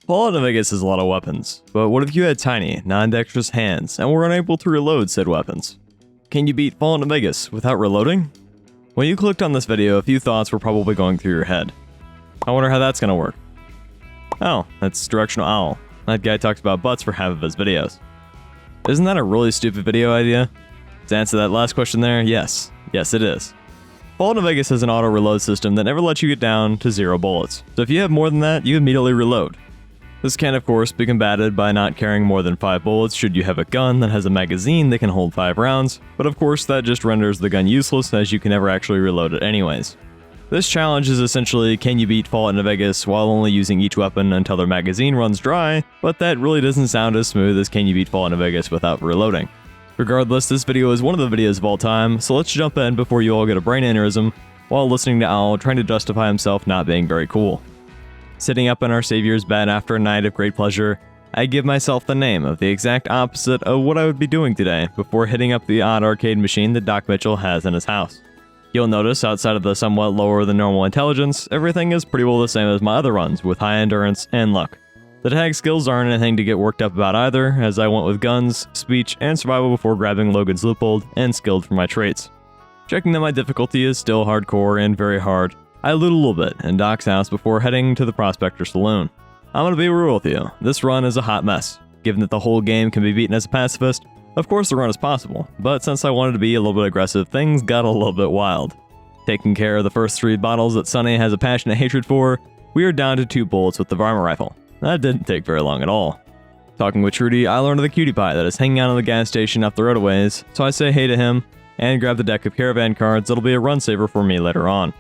Fallout New Vegas has a lot of weapons, but what if you had tiny, non-dexterous hands and were unable to reload said weapons? Can you beat Fallout New Vegas without reloading? When you clicked on this video, a few thoughts were probably going through your head. I wonder how that's gonna work. Oh, that's Directional Owl. That guy talks about butts for half of his videos. Isn't that a really stupid video idea? To answer that last question there, yes. Yes, it is. Fallout New Vegas has an auto reload system that never lets you get down to 0 bullets, so if you have more than that, you immediately reload. This can of course be combated by not carrying more than 5 bullets should you have a gun that has a magazine that can hold 5 rounds, but of course that just renders the gun useless as you can never actually reload it anyways. This challenge is essentially, can you beat Fallout New Vegas while only using each weapon until their magazine runs dry, but that really doesn't sound as smooth as can you beat Fallout New Vegas without reloading. Regardless, this video is one of the videos of all time, so let's jump in before you all get a brain aneurysm while listening to Owl trying to justify himself not being very cool. Sitting up in our savior's bed after a night of great pleasure, I give myself the name of the exact opposite of what I would be doing today before hitting up the odd arcade machine that Doc Mitchell has in his house. You'll notice, outside of the somewhat lower than normal intelligence, everything is pretty well the same as my other runs, with high endurance and luck. The tag skills aren't anything to get worked up about either, as I went with guns, speech, and survival before grabbing Logan's Loophole and skilled for my traits. Checking that my difficulty is still hardcore and very hard, I loot a little bit in Doc's house before heading to the Prospector Saloon. I'm gonna be real with you, this run is a hot mess. Given that the whole game can be beaten as a pacifist, of course the run is possible, but since I wanted to be a little bit aggressive, things got a little bit wild. Taking care of the first 3 bottles that Sonny has a passionate hatred for, we are down to 2 bullets with the varmint rifle. That didn't take very long at all. Talking with Trudy, I learned of the cutie pie that is hanging out in the gas station up the road a ways, so I say hey to him and grab the deck of caravan cards that'll be a run saver for me later on.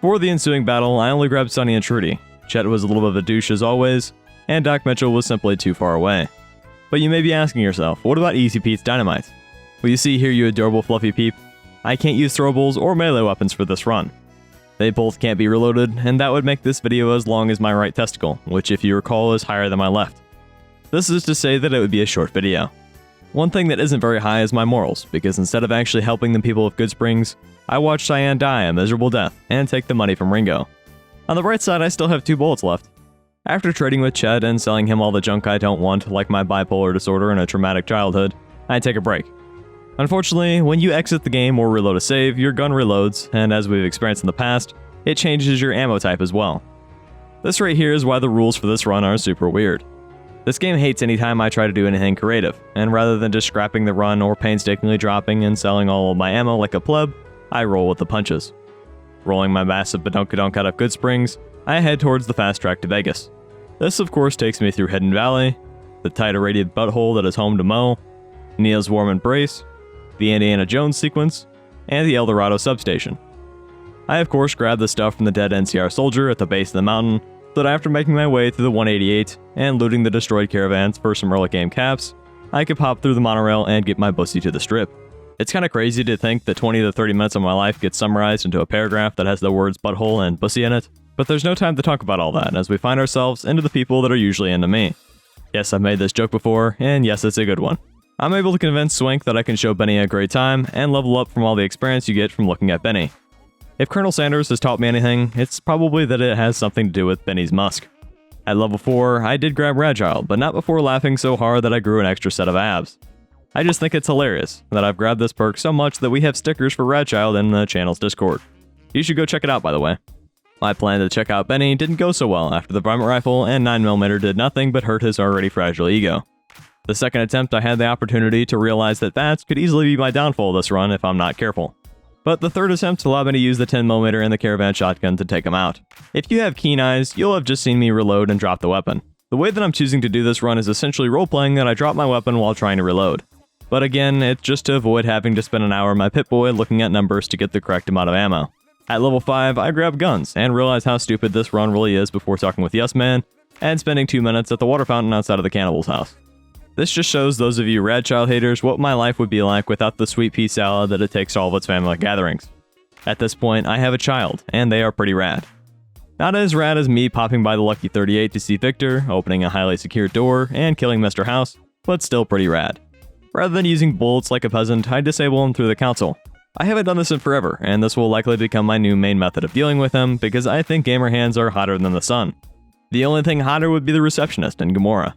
For the ensuing battle, I only grabbed Sonny and Trudy. Chet was a little bit of a douche as always, and Doc Mitchell was simply too far away. But you may be asking yourself, what about Easy Pete's dynamite? Well, you see here, you adorable fluffy peep, I can't use throwables or melee weapons for this run. They both can't be reloaded, and that would make this video as long as my right testicle, which if you recall is higher than my left. This is to say that it would be a short video. One thing that isn't very high is my morals, because instead of actually helping the people of Good Springs, I watched Cheyenne die a miserable death and take the money from Ringo. On the bright side, I still have 2 bullets left. After trading with Ched and selling him all the junk I don't want, like my bipolar disorder and a traumatic childhood, I take a break. Unfortunately, when you exit the game or reload a save, your gun reloads, and as we've experienced in the past, it changes your ammo type as well. This right here is why the rules for this run are super weird. This game hates any time I try to do anything creative, and rather than just scrapping the run or painstakingly dropping and selling all of my ammo like a pleb, I roll with the punches. Rolling my massive badunkadunk out of Good Springs, I head towards the fast track to Vegas. This of course takes me through Hidden Valley, the tight irradiated butthole that is home to Mo, Neil's warm embrace, the Indiana Jones sequence, and the El Dorado substation. I of course grab the stuff from the dead NCR soldier at the base of the mountain, so that after making my way through the 188 and looting the destroyed caravans for some early game caps, I could pop through the monorail and get my bussy to the strip. It's kinda crazy to think that 20 to 30 minutes of my life gets summarized into a paragraph that has the words butthole and bussy in it, but there's no time to talk about all that as we find ourselves into the people that are usually into me. Yes, I've made this joke before, and yes, it's a good one. I'm able to convince Swink that I can show Benny a great time and level up from all the experience you get from looking at Benny. If Colonel Sanders has taught me anything, it's probably that it has something to do with Benny's musk. At level 4, I did grab Radchild, but not before laughing so hard that I grew an extra set of abs. I just think it's hilarious that I've grabbed this perk so much that we have stickers for Radchild in the channel's Discord. You should go check it out, by the way. My plan to check out Benny didn't go so well after the varmint rifle and 9mm did nothing but hurt his already fragile ego. The second attempt I had the opportunity to realize that bats could easily be my downfall this run if I'm not careful. But the third attempt allowed me to use the 10mm and the caravan shotgun to take him out. If you have keen eyes, you'll have just seen me reload and drop the weapon. The way that I'm choosing to do this run is essentially role-playing that I drop my weapon while trying to reload. But again, it's just to avoid having to spend an hour in my Pip-Boy looking at numbers to get the correct amount of ammo. At level 5, I grab guns and realize how stupid this run really is before talking with Yes Man and spending 2 minutes at the water fountain outside of the cannibal's house. This just shows those of you Radchild haters what my life would be like without the sweet pea salad that it takes to all of its family gatherings. At this point, I have a child, and they are pretty rad. Not as rad as me popping by the Lucky 38 to see Victor, opening a highly secured door, and killing Mr. House, but still pretty rad. Rather than using bullets like a peasant, I disable him through the console. I haven't done this in forever, and this will likely become my new main method of dealing with him because I think gamer hands are hotter than the sun. The only thing hotter would be the receptionist in Gamora.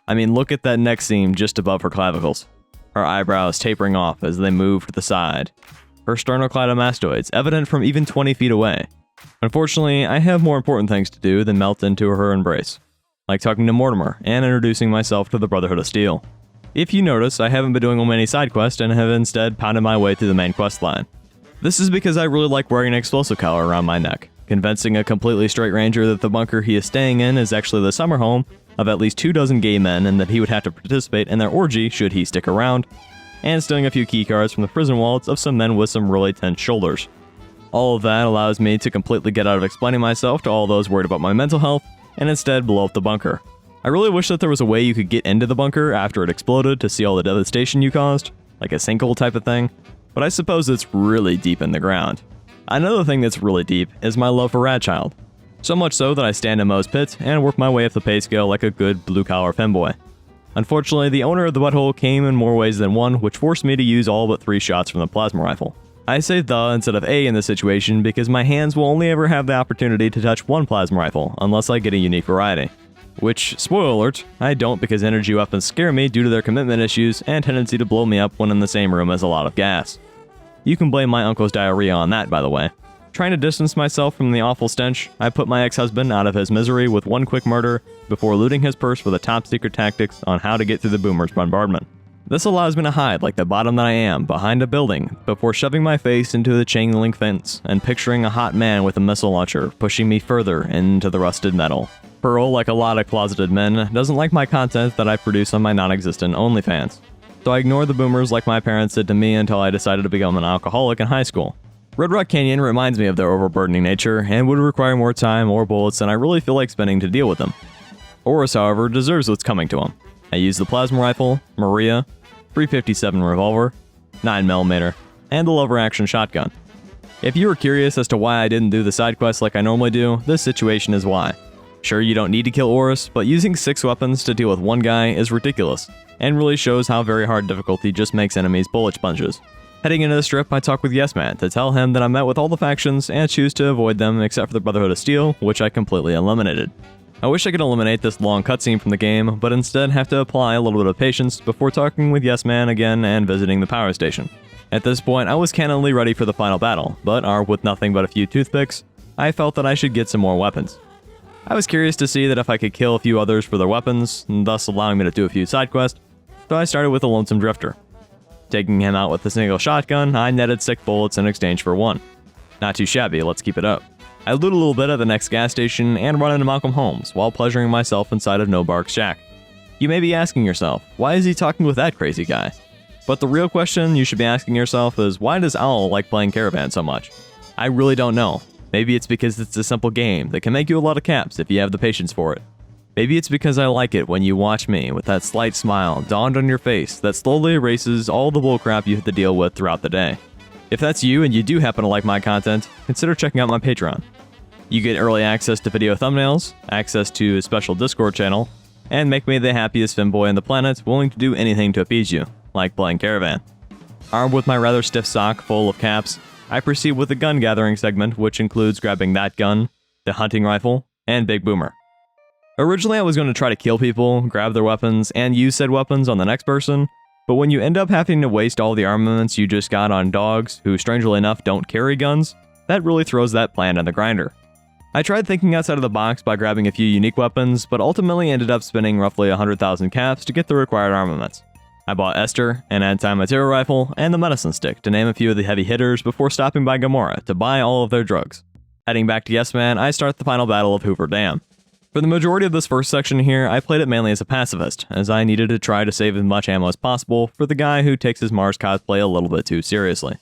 I mean, look at that neck seam just above her clavicles. Her eyebrows tapering off as they move to the side. Her sternocleidomastoids evident from even 20 feet away. Unfortunately, I have more important things to do than melt into her embrace, like talking to Mortimer and introducing myself to the Brotherhood of Steel. If you notice, I haven't been doing many side quests and have instead pounded my way through the main quest line. This is because I really like wearing an explosive collar around my neck, convincing a completely straight ranger that the bunker he is staying in is actually the summer home of at least 24 gay men and that he would have to participate in their orgy should he stick around, and stealing a few keycards from the prison wallets of some men with some really tense shoulders. All of that allows me to completely get out of explaining myself to all those worried about my mental health and instead blow up the bunker. I really wish that there was a way you could get into the bunker after it exploded to see all the devastation you caused, like a sinkhole type of thing, but I suppose it's really deep in the ground. Another thing that's really deep is my love for Radchild. So much so that I stand in Moe's pit and work my way up the pay scale like a good blue-collar femboy. Unfortunately, the owner of the butthole came in more ways than one, which forced me to use all but 3 shots from the plasma rifle. I say the instead of a in this situation because my hands will only ever have the opportunity to touch one plasma rifle unless I get a unique variety. Which, spoiler alert, I don't because energy weapons scare me due to their commitment issues and tendency to blow me up when in the same room as a lot of gas. You can blame my uncle's diarrhea on that, by the way. Trying to distance myself from the awful stench, I put my ex-husband out of his misery with one quick murder before looting his purse for the top secret tactics on how to get through the boomers' bombardment. This allows me to hide like the bottom that I am behind a building before shoving my face into the chain link fence and picturing a hot man with a missile launcher pushing me further into the rusted metal. Pearl, like a lot of closeted men, doesn't like my content that I produce on my non-existent OnlyFans. So I ignore the boomers like my parents did to me until I decided to become an alcoholic in high school. Red Rock Canyon reminds me of their overburdening nature and would require more time or bullets than I really feel like spending to deal with them. Oris, however, deserves what's coming to him. I use the plasma rifle, Maria, 357 revolver, 9mm, and the lever action shotgun. If you were curious as to why I didn't do the side quests like I normally do, this situation is why. Sure, you don't need to kill Oris, but using 6 weapons to deal with one guy is ridiculous, and really shows how very hard difficulty just makes enemies bullet sponges. Heading into the strip, I talk with Yes Man to tell him that I met with all the factions and choose to avoid them except for the Brotherhood of Steel, which I completely eliminated. I wish I could eliminate this long cutscene from the game, but instead have to apply a little bit of patience before talking with Yes Man again and visiting the power station. At this point, I was canonically ready for the final battle, but armed with nothing but a few toothpicks, I felt that I should get some more weapons. I was curious to see that if I could kill a few others for their weapons, thus allowing me to do a few side quests, so I started with the Lonesome Drifter. Taking him out with a single shotgun, I netted 6 bullets in exchange for 1. Not too shabby, let's keep it up. I loot a little bit at the next gas station and run into Malcolm Holmes while pleasuring myself inside of No Bark's shack. You may be asking yourself, why is he talking with that crazy guy? But the real question you should be asking yourself is, why does Owl like playing Caravan so much? I really don't know. Maybe it's because it's a simple game that can make you a lot of caps if you have the patience for it. Maybe it's because I like it when you watch me with that slight smile dawned on your face that slowly erases all the bullcrap you have to deal with throughout the day. If that's you and you do happen to like my content, consider checking out my Patreon. You get early access to video thumbnails, access to a special Discord channel, and make me the happiest femboy on the planet willing to do anything to appease you, like playing Caravan. Armed with my rather stiff sock full of caps, I proceed with the gun gathering segment, which includes grabbing that gun, the hunting rifle, and Big Boomer. Originally I was going to try to kill people, grab their weapons, and use said weapons on the next person, but when you end up having to waste all the armaments you just got on dogs who strangely enough don't carry guns, that really throws that plan in the grinder. I tried thinking outside of the box by grabbing a few unique weapons, but ultimately ended up spending roughly 100,000 caps to get the required armaments. I bought Esther, an anti-material rifle, and the medicine stick to name a few of the heavy hitters before stopping by Gamora to buy all of their drugs. Heading back to Yes Man, I start the final battle of Hoover Dam. For the majority of this first section here, I played it mainly as a pacifist, as I needed to try to save as much ammo as possible for the guy who takes his Mars cosplay a little bit too seriously.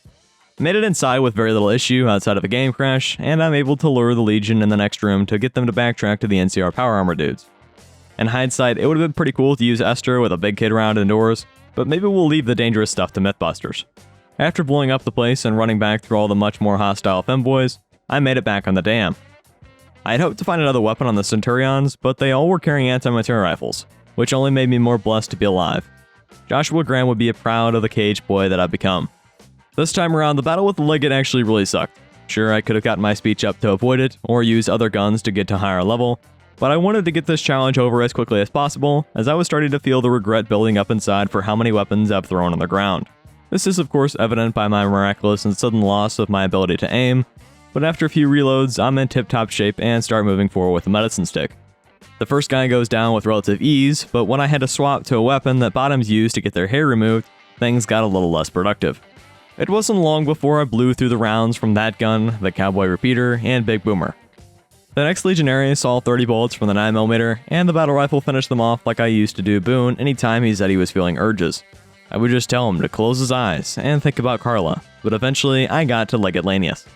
Made it inside with very little issue outside of a game crash, and I'm able to lure the Legion in the next room to get them to backtrack to the NCR Power Armor dudes. In hindsight, it would have been pretty cool to use Esther with a big kid around indoors, but maybe we'll leave the dangerous stuff to Mythbusters. After blowing up the place and running back through all the much more hostile femboys, I made it back on the dam. I had hoped to find another weapon on the Centurions, but they all were carrying anti-material rifles, which only made me more blessed to be alive. Joshua Graham would be proud of the cage boy that I've become. This time around, the battle with the Legate actually really sucked. Sure, I could have gotten my speech up to avoid it, or used other guns to get to a higher level, But I wanted to get this challenge over as quickly as possible, as I was starting to feel the regret building up inside for how many weapons I've thrown on the ground. This is of course evident by my miraculous and sudden loss of my ability to aim, but after a few reloads, I'm in tip-top shape and start moving forward with the medicine stick. The first guy goes down with relative ease, but when I had to swap to a weapon that bottoms use to get their hair removed, things got a little less productive. It wasn't long before I blew through the rounds from that gun, the cowboy repeater, and Big Boomer. The next Legionary saw 30 bullets from the 9mm, and the battle rifle finished them off like I used to do Boone anytime he said he was feeling urges. I would just tell him to close his eyes and think about Carla, but eventually I got to Legate Lanius.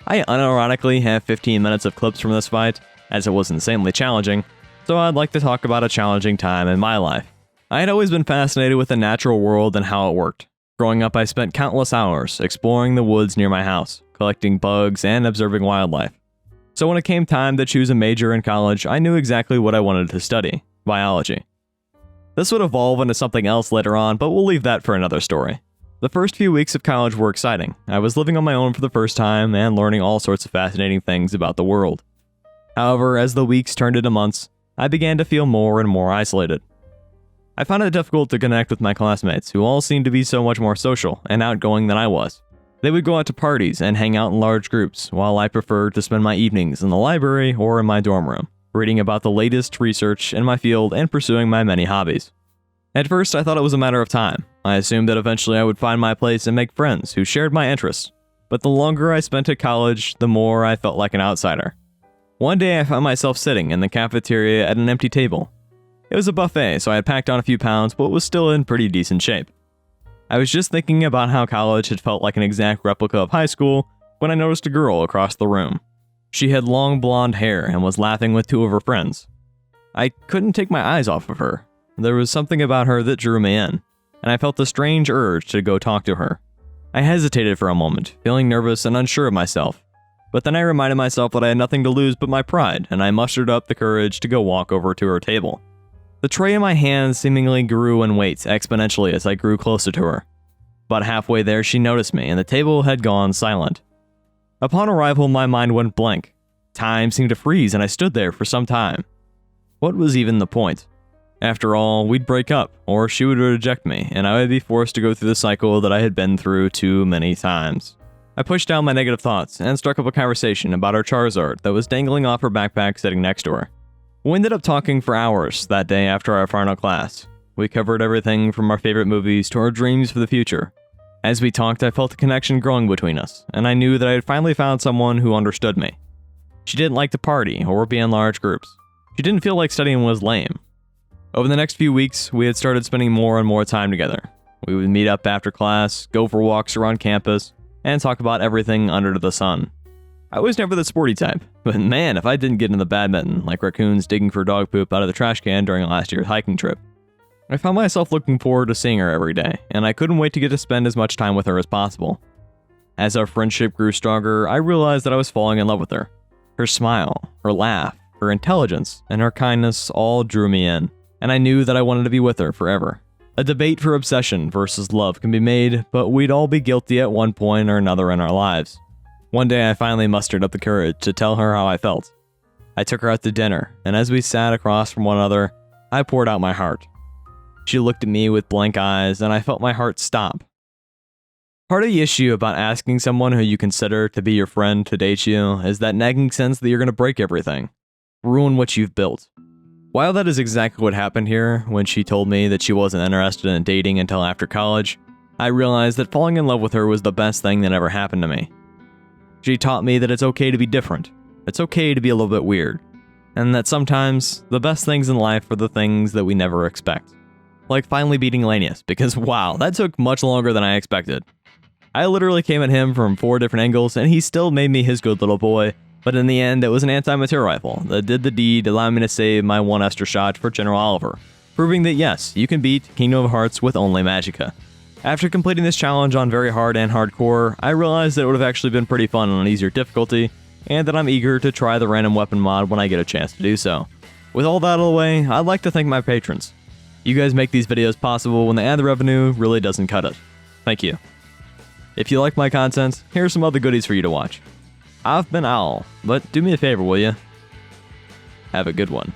I unironically have 15 minutes of clips from this fight, as it was insanely challenging, so I'd like to talk about a challenging time in my life. I had always been fascinated with the natural world and how it worked. Growing up, I spent countless hours exploring the woods near my house, collecting bugs and observing wildlife. So when it came time to choose a major in college, I knew exactly what I wanted to study: biology. This would evolve into something else later on, but we'll leave that for another story. The first few weeks of college were exciting. I was living on my own for the first time and learning all sorts of fascinating things about the world. However, as the weeks turned into months, I began to feel more and more isolated. I found it difficult to connect with my classmates, who all seemed to be so much more social and outgoing than I was. They would go out to parties and hang out in large groups, while I preferred to spend my evenings in the library or in my dorm room, reading about the latest research in my field and pursuing my many hobbies. At first, I thought it was a matter of time. I assumed that eventually I would find my place and make friends who shared my interests. But the longer I spent at college, the more I felt like an outsider. One day I found myself sitting in the cafeteria at an empty table. It was a buffet, so I had packed on a few pounds, but was still in pretty decent shape. I was just thinking about how college had felt like an exact replica of high school when I noticed a girl across the room. She had long blonde hair and was laughing with two of her friends. I couldn't take my eyes off of her. There was something about her that drew me in, and I felt a strange urge to go talk to her. I hesitated for a moment, feeling nervous and unsure of myself. But then I reminded myself that I had nothing to lose but my pride, and I mustered up the courage to go walk over to her table. The tray in my hands seemingly grew in weight exponentially as I grew closer to her. About halfway there, she noticed me, and the table had gone silent. Upon arrival, my mind went blank. Time seemed to freeze, and I stood there for some time. What was even the point? After all, we'd break up, or she would reject me, and I would be forced to go through the cycle that I had been through too many times. I pushed down my negative thoughts and struck up a conversation about our Charizard that was dangling off her backpack sitting next to her. We ended up talking for hours that day after our final class. We covered everything from our favorite movies to our dreams for the future. As we talked, I felt a connection growing between us, and I knew that I had finally found someone who understood me. She didn't like to party or be in large groups. She didn't feel like studying was lame. Over the next few weeks, we had started spending more and more time together. We would meet up after class, go for walks around campus, and talk about everything under the sun. I was never the sporty type, but man, if I didn't get into the badminton, like raccoons digging for dog poop out of the trash can during last year's hiking trip. I found myself looking forward to seeing her every day, and I couldn't wait to get to spend as much time with her as possible. As our friendship grew stronger, I realized that I was falling in love with her. Her smile, her laugh, her intelligence, and her kindness all drew me in, and I knew that I wanted to be with her forever. A debate for obsession versus love can be made, but we'd all be guilty at one point or another in our lives. One day I finally mustered up the courage to tell her how I felt. I took her out to dinner, and as we sat across from one another, I poured out my heart. She looked at me with blank eyes, and I felt my heart stop. Part of the issue about asking someone who you consider to be your friend to date you is that nagging sense that you're going to break everything, ruin what you've built. While that is exactly what happened here, when she told me that she wasn't interested in dating until after college, I realized that falling in love with her was the best thing that ever happened to me. She taught me that it's okay to be different, it's okay to be a little bit weird, and that sometimes the best things in life are the things that we never expect. Like finally beating Lanius, because wow, that took much longer than I expected. I literally came at him from 4 different angles, and he still made me his good little boy, but in the end, it was an anti-material rifle that did the deed, allowing me to save my 1 extra shot for General Oliver, proving that yes, you can beat Kingdom of Hearts with only Magicka. After completing this challenge on very hard and hardcore, I realized that it would have actually been pretty fun on an easier difficulty, and that I'm eager to try the random weapon mod when I get a chance to do so. With all that out of the way, I'd like to thank my patrons. You guys make these videos possible when the ad revenue really doesn't cut it. Thank you. If you like my content, here's some other goodies for you to watch. I've been Owl, but do me a favor, will you? Have a good one.